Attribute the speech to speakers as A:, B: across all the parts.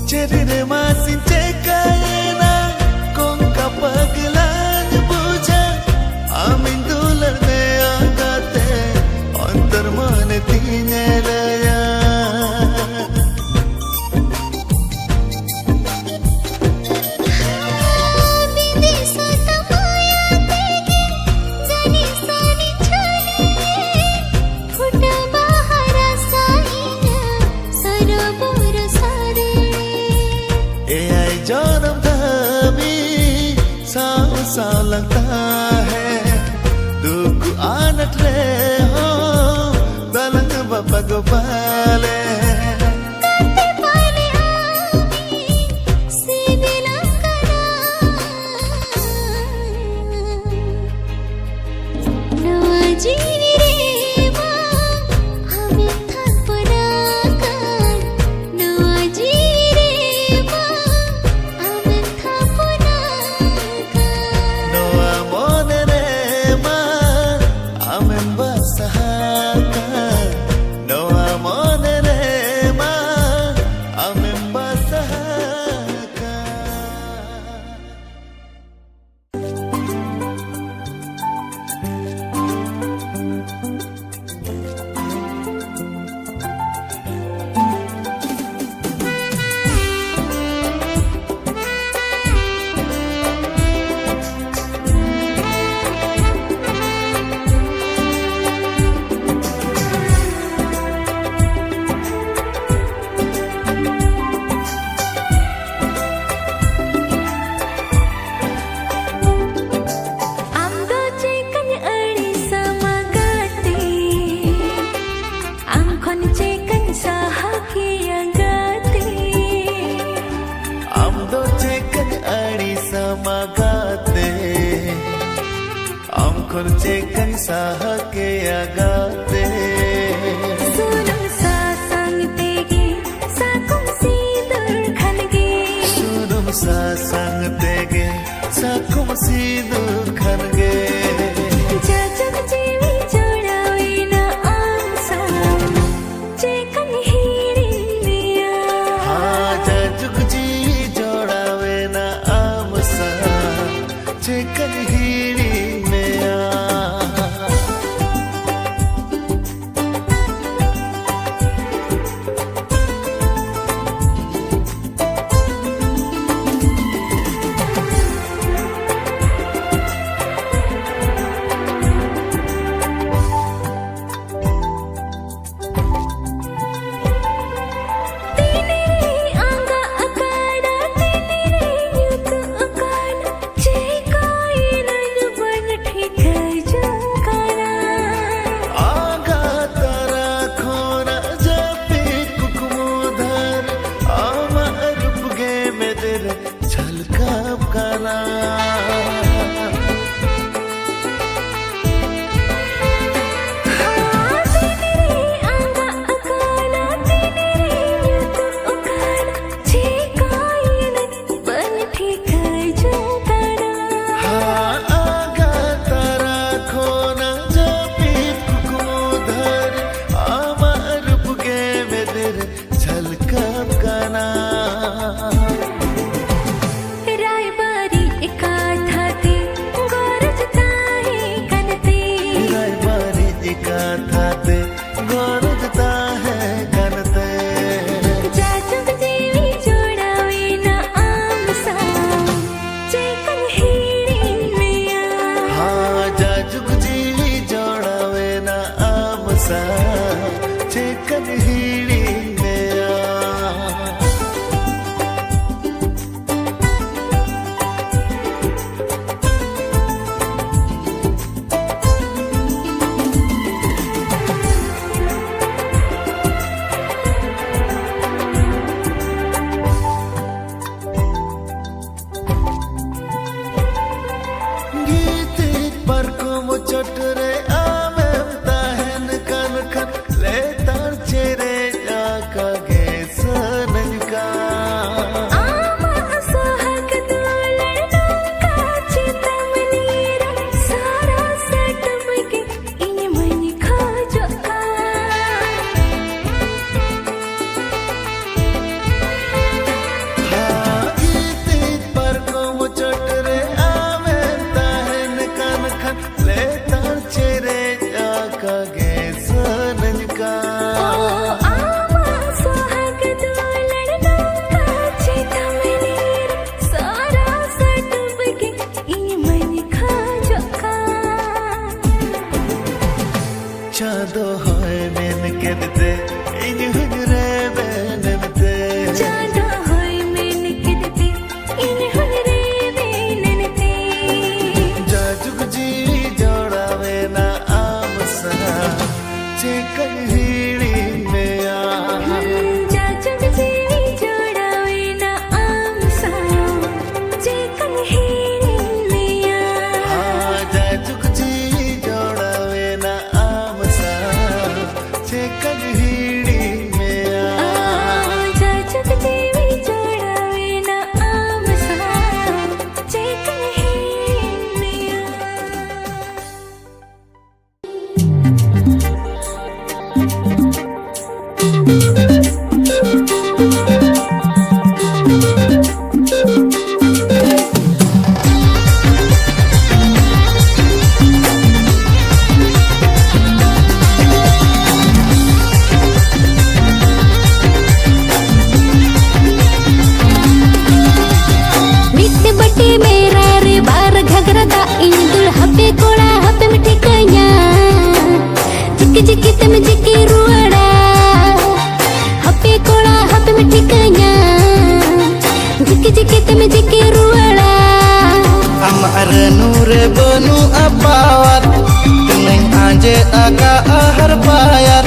A: Cerita masih cekayana kong kapaglan buja amin dular ne agate antar man tinelaya जन्म धमी सा लगता है दुख आनट रे हो दलंग बाबा Gopale Kurcekan sahake agate sunam sa sang tege sakum sidur khange sunam sa sang tege sakum sidur khange jajak jeevi jodawe na amsa chekan hirin diya ha jajak jeevi jodawe na amsa chekan hirin hapem tikanya jiki jiki tem jiki ruala
B: amar nure benu apawat teneng anje aka ahar bayar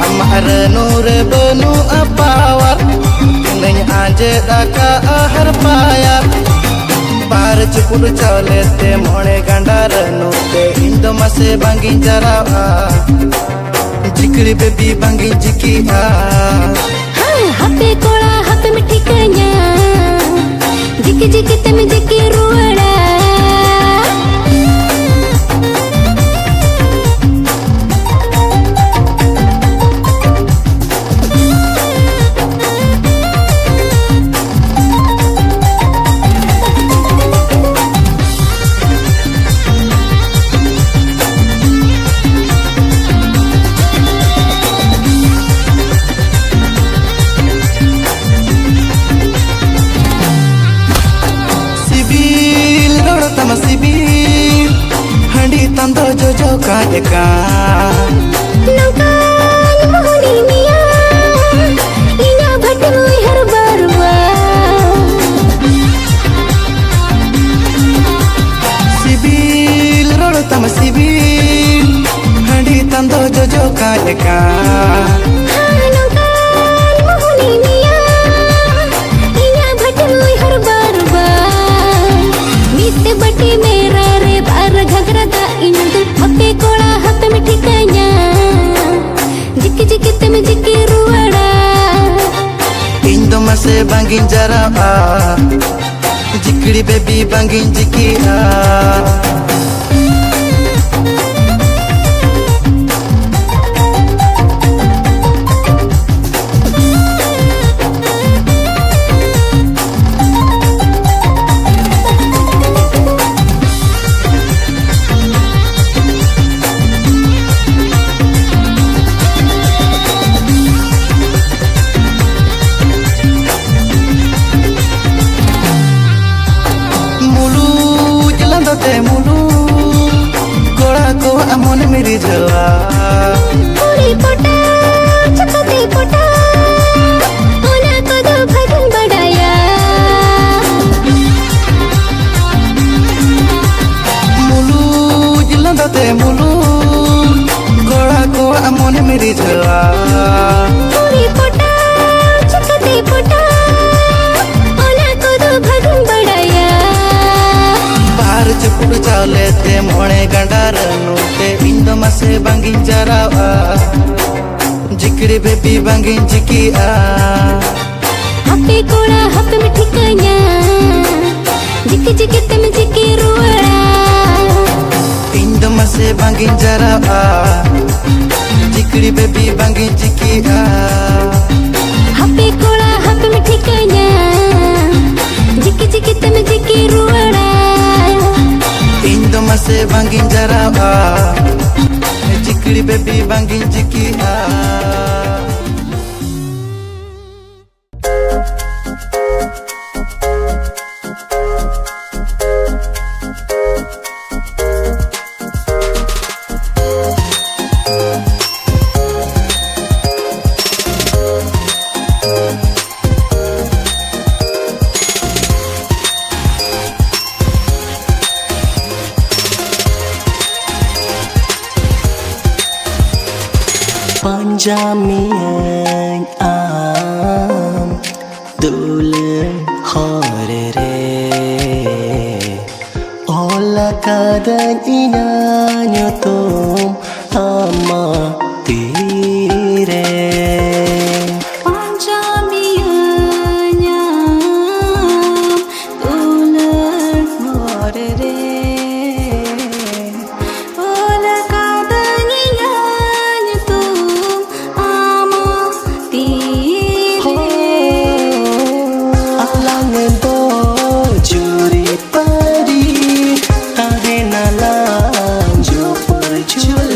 B: amar nure benu apawat teneng anje aka ahar bayar par chupur chale te mone gandar note indo mase bangi jarawa jikri baby bangi jiki a
A: hape kola hapem tikanya jiki jiki tem jiki ruala
B: tando jojo ka eka
A: nangkan mohoni mia inya bhatmui har barwa
B: sibil roro tam sibil handi tando jojo ka eka
A: nangkan mohoni mia inya bhatmui har barwa miste bati mera re bar घघरा दा Indu हपे Cola हपे में ठिकाना जिकी जिकी तम जिकी रुवाड़ा
B: इंदो मसे बांगिन जरावा जिकड़ी baby बांगिन जिकी आ amon meri jala
A: puri pota chakati pota ona ko do bhajan badaya
B: mulu jilanda te mulu gola ko amon meri jala
A: puri pota chakati pota ona ko do bhajan badaya
B: par chupur chale te mone gandar indo mase bangin jarawa jikri baby bangin jiki a
A: hape kola hape में ठिकाना jiki jiki tem jiki ruala
B: indo mase bangin jarawa jikri baby bangin jiki a
A: hape kola hape में ठिकाना jiki jiki tem jiki ruala
B: indo mase bangin jarawa jikri baby bangin jiki a Panjamian am dulen hore re ola kadan inanyo tum ama tire
A: Panjamian am dulen hore re
B: Juri padi, tade nalang jo percuma.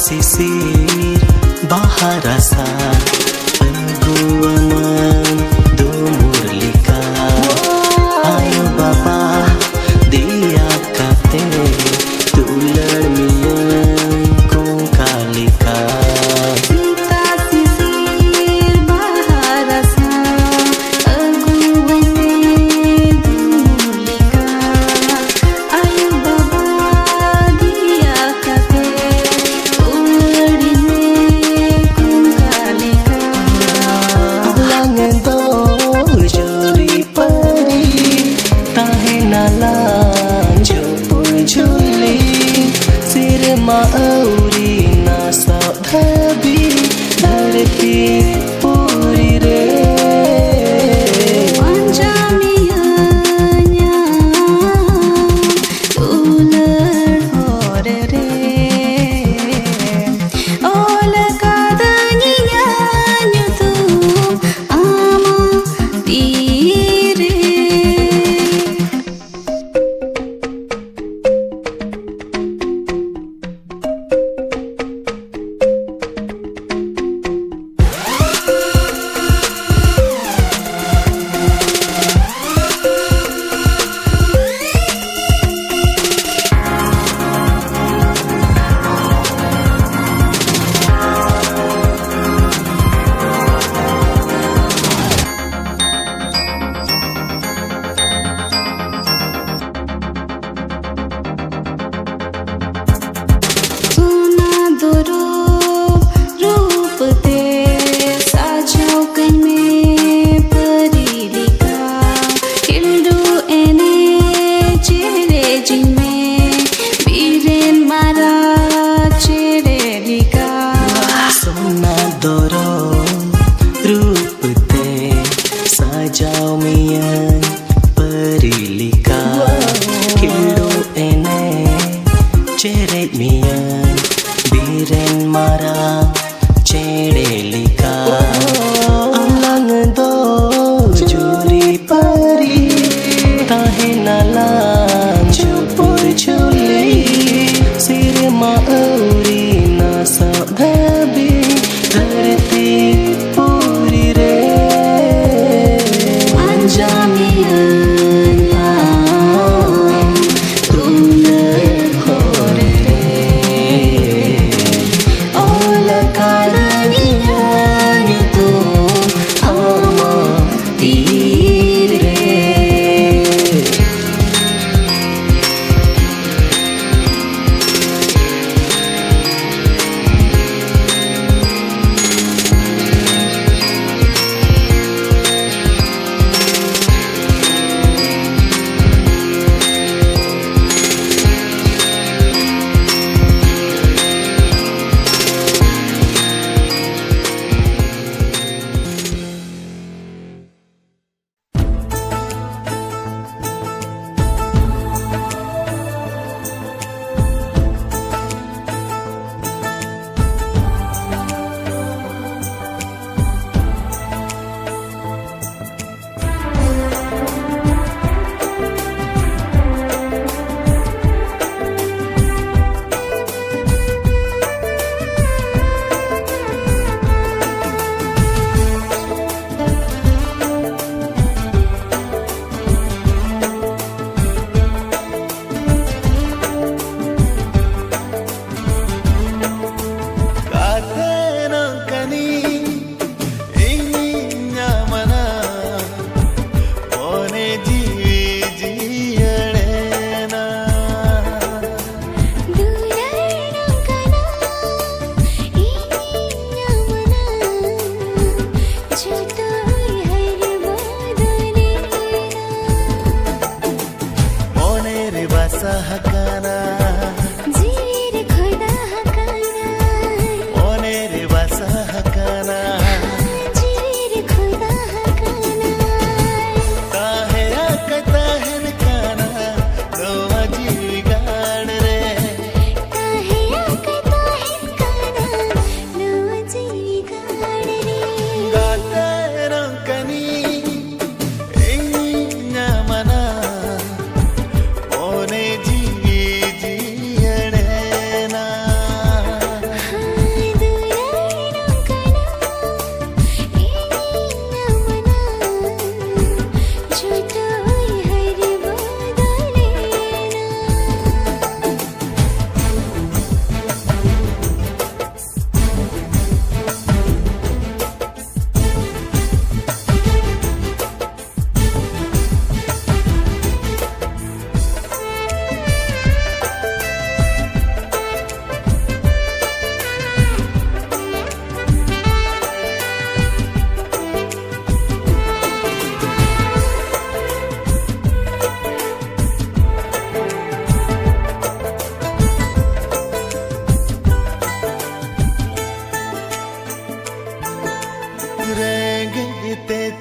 B: sisir Baharasa Peguaman Dumur lika Ayo baba Dia kate Tular miyan Kung kalika
A: Sita sisir baharasa Aguwane dumulika Ayo baba dia kate Ulari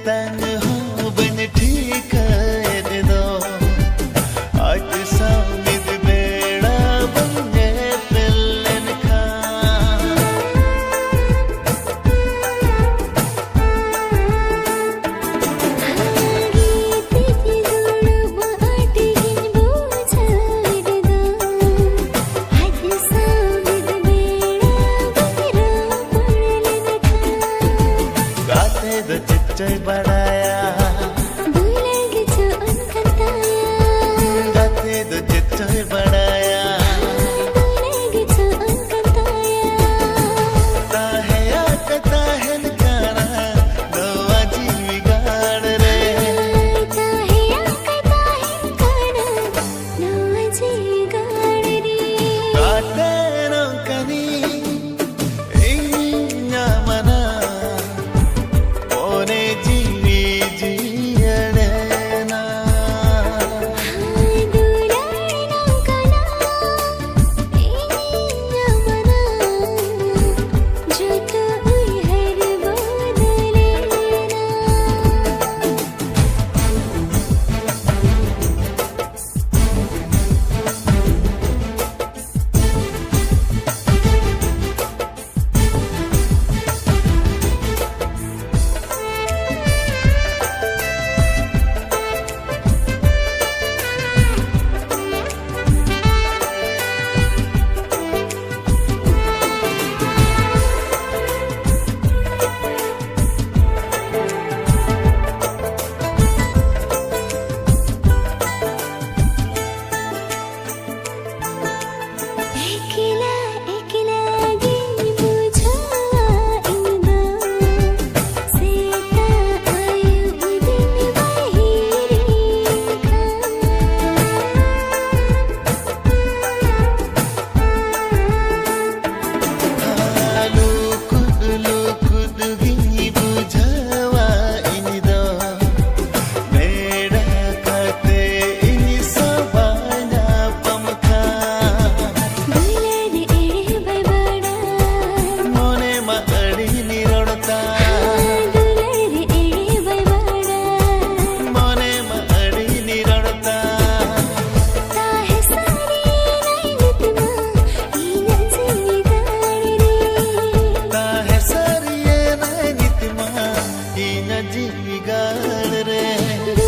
C: तंग हो बन ठीक है दो आज सामिद बेड़ा बंगे पिल्लन खा गाते दो चिच्चोय बड़ाया गाते दो चिच्चोय बड़ाया ताहे आकता है नकारा दो आजी गाड़ रे गाते नो कनी इन्या मना ओने जीवी जीयणे ना जीवी गाड़ रे